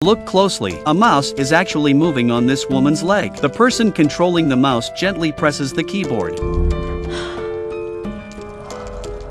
Look closely, a mouse is actually moving on this woman's leg. The person controlling the mouse gently presses the keyboard.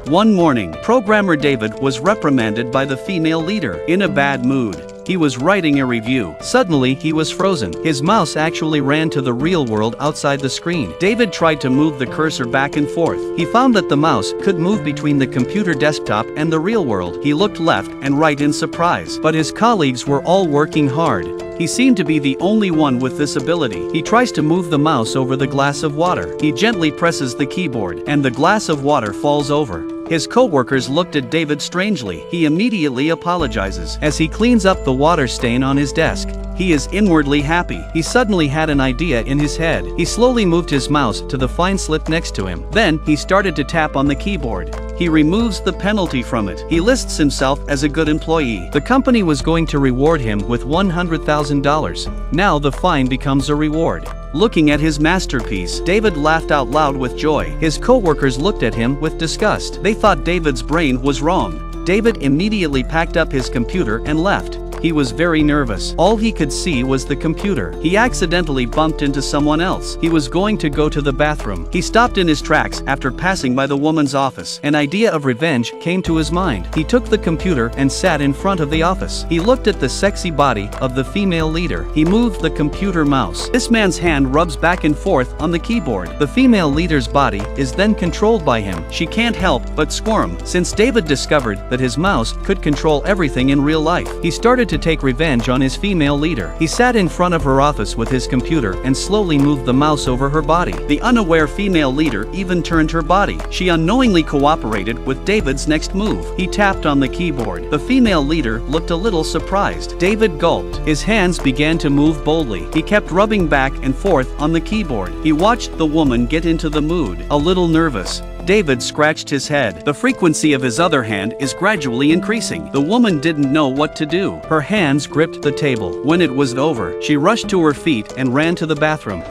One morning, programmer David was reprimanded by the female leader. In a bad mood, he was writing a review. Suddenly, he was frozen. His mouse actually ran to the real world outside the screen. David tried to move the cursor back and forth. He found that the mouse could move between the computer desktop and the real world. He looked left and right in surprise, but his colleagues were all working hard. He seemed to be the only one with this ability. He tries to move the mouse over the glass of water. He gently presses the keyboard, and the glass of water falls over. His co-workers looked at David strangely. He immediately apologizes. As he cleans up the water stain on his desk, he is inwardly happy. He suddenly had an idea in his head. He slowly moved his mouse to the fine slit next to him. Then, he started to tap on the keyboard. He removes the penalty from it. He lists himself as a good employee. The company was going to reward him with $100,000. Now the fine becomes a reward. Looking at his masterpiece, David laughed out loud with joy. His co-workers looked at him with disgust. They thought David's brain was wrong. David immediately packed up his computer and left. He was very nervous. All he could see was the computer. He accidentally bumped into someone else. He was going to go to the bathroom. He stopped in his tracks after passing by the woman's office. An idea of revenge came to his mind. He took the computer and sat in front of the office. He looked at the sexy body of the female leader. He moved the computer mouse. This man's hand rubs back and forth on the keyboard. The female leader's body is then controlled by him. She can't help but squirm. Since David discovered that his mouse could control everything in real life, he started to take revenge on his female leader. He sat in front of her office with his computer and slowly moved the mouse over her body. The unaware female leader even turned her body. She unknowingly cooperated with David's next move. He tapped on the keyboard. The female leader looked a little surprised. David gulped. His hands began to move boldly. He kept rubbing back and forth on the keyboard. He watched the woman get into the mood. A little nervous, David scratched his head. The frequency of his other hand is gradually increasing. The woman didn't know what to do. Her hands gripped the table. When it was over, she rushed to her feet and ran to the bathroom.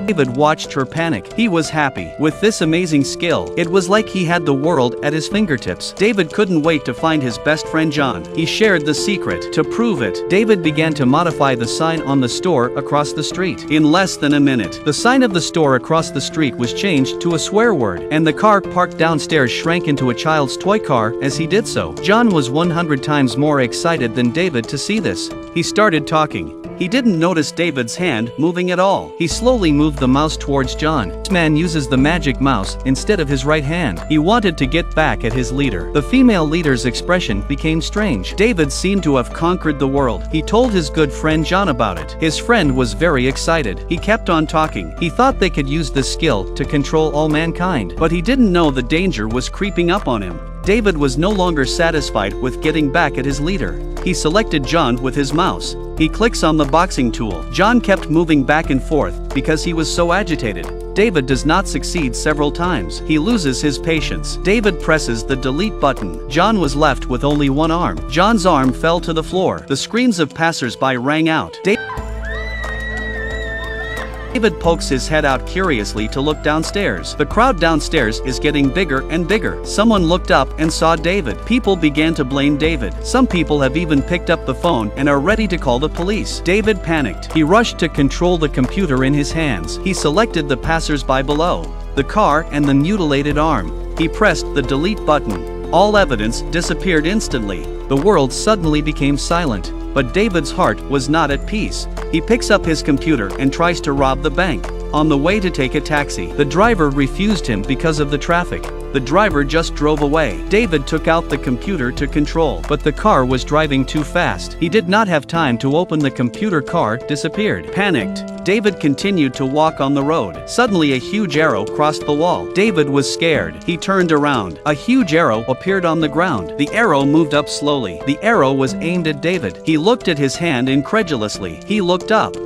David watched her panic. He was happy. With this amazing skill, it was like he had the world at his fingertips. David couldn't wait to find his best friend John. He shared the secret. To prove it, David began to modify the sign on the store across the street. In less than a minute, the sign of the store across the street was changed to a swear word, and the car parked downstairs shrank into a child's toy car as he did so. John was 100 times more excited than David to see this. He started talking. He didn't notice David's hand moving at all. He slowly moved the mouse towards John. This man uses the magic mouse instead of his right hand. He wanted to get back at his leader. The female leader's expression became strange. David seemed to have conquered the world. He told his good friend John about it. His friend was very excited. He kept on talking. He thought they could use this skill to control all mankind, but he didn't know the danger was creeping up on him. David was no longer satisfied with getting back at his leader. He selected John with his mouse. He clicks on the boxing tool. John kept moving back and forth because he was so agitated. David does not succeed several times. He loses his patience. David presses the delete button. John was left with only one arm. John's arm fell to the floor. The screams of passers-by rang out. David pokes his head out curiously to look downstairs. The crowd downstairs is getting bigger and bigger. Someone looked up and saw David. People began to blame David. Some people have even picked up the phone and are ready to call the police. David panicked. He rushed to control the computer in his hands. He selected the passers-by below, the car and the mutilated arm. He pressed the delete button. All evidence disappeared instantly. The world suddenly became silent. But David's heart was not at peace. He picks up his computer and tries to rob the bank. On the way to take a taxi, the driver refused him because of the traffic. The driver just drove away. David took out the computer to control, but the car was driving too fast. He did not have time to open the computer. Car disappeared. Panicked, David continued to walk on the road. Suddenly a huge arrow crossed the wall. David was scared. He turned around. A huge arrow appeared on the ground. The arrow moved up slowly. The arrow was aimed at David. He looked at his hand incredulously. He looked up.